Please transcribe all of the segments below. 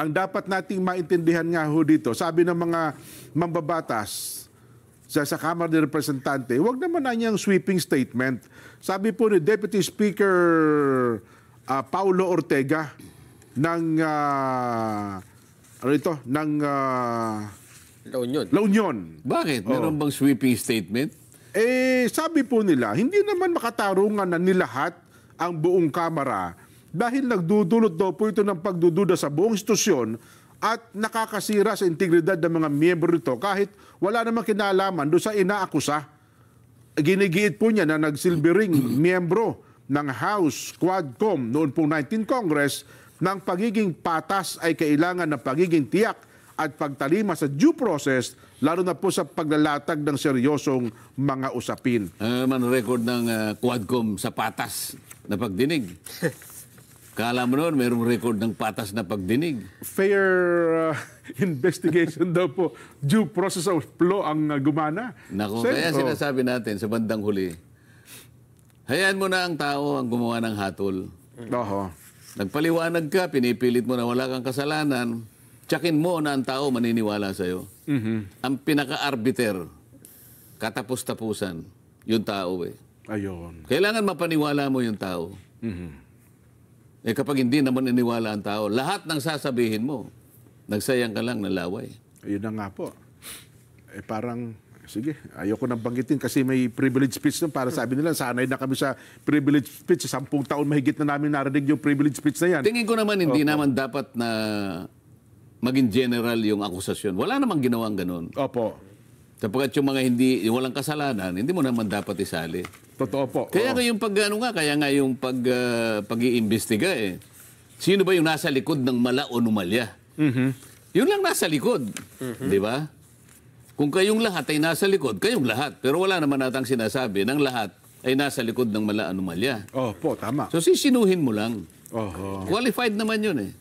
ang dapat nating maintindihan nga ho dito, sabi ng mga mambabatas sa Kamara ng Representante, huwag naman na niyang sweeping statement. Sabi po ni Deputy Speaker Paulo Ortega ng La Union. Bakit? Meron bang sweeping statement? Sabi po nila, hindi naman makatarungan na nilahat ang buong Kamara dahil nagdudulot daw po ito ng pagdududa sa buong institusyon at nakakasira sa integridad ng mga miyembro nito kahit wala namang kinalaman doon sa inaakusa. Ginigiit po niya na nagsilbering miyembro ng House Quadcom noon pong 19th Congress ng pagiging patas ay kailangan ng pagiging tiyak at pagtalima sa due process, lalo na po sa paglalatag ng seryosong mga usapin. Man record ng Quadcom sa patas na pagdinig. Kala mo noon, mayroong record ng patas na pagdinig. Fair investigation daw po, due process of law ang gumana. Nako, kaya sinasabi natin sa bandang huli, hayaan mo na ang tao ang gumawa ng hatol. Nagpaliwanag ka, pinipilit mo na wala kang kasalanan, tsakin mo na ang tao maniniwala sa'yo. Ang pinaka-arbiter, katapos-tapusan, yung tao eh. Ayun. Kailangan mapaniwala mo yung tao. Kapag hindi naman iniwala ang tao, lahat ng sasabihin mo, nagsayang ka lang ng laway. Ayun na nga po. Parang, sige, ayoko nang banggitin kasi may privilege speech nun. Para sabi nila, sanay na kami sa privilege speech. 10 taon mahigit na namin narinig yung privilege speech na yan. Tingin ko naman, hindi naman dapat na maging general yung akusasyon. Wala namang ginawang ganun. Opo. Sapagkat yung mga yung walang kasalanan, hindi mo naman dapat isali. Totoo po. Kaya nga yung pag-iimbestiga eh. Sino ba yung nasa likod ng mala o numalya? Yun lang nasa likod. Di ba? Kung kayong lahat ay nasa likod, kayong lahat. Pero wala naman natang sinasabi ng lahat ay nasa likod ng mala o numalya. Opo, tama. So sisinuhin mo lang. Qualified naman yun eh.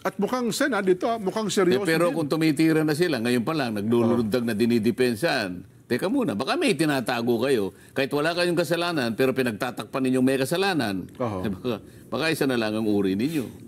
At mukhang dito, mukhang seryoso pero din. kung tumitira na sila, ngayon pa lang, naglulundag na dinidepensahan. Teka muna, baka may tinatago kayo. Kahit wala kayong kasalanan, pero pinagtatakpan ninyong may kasalanan. Baka isa na lang ang uri ninyo.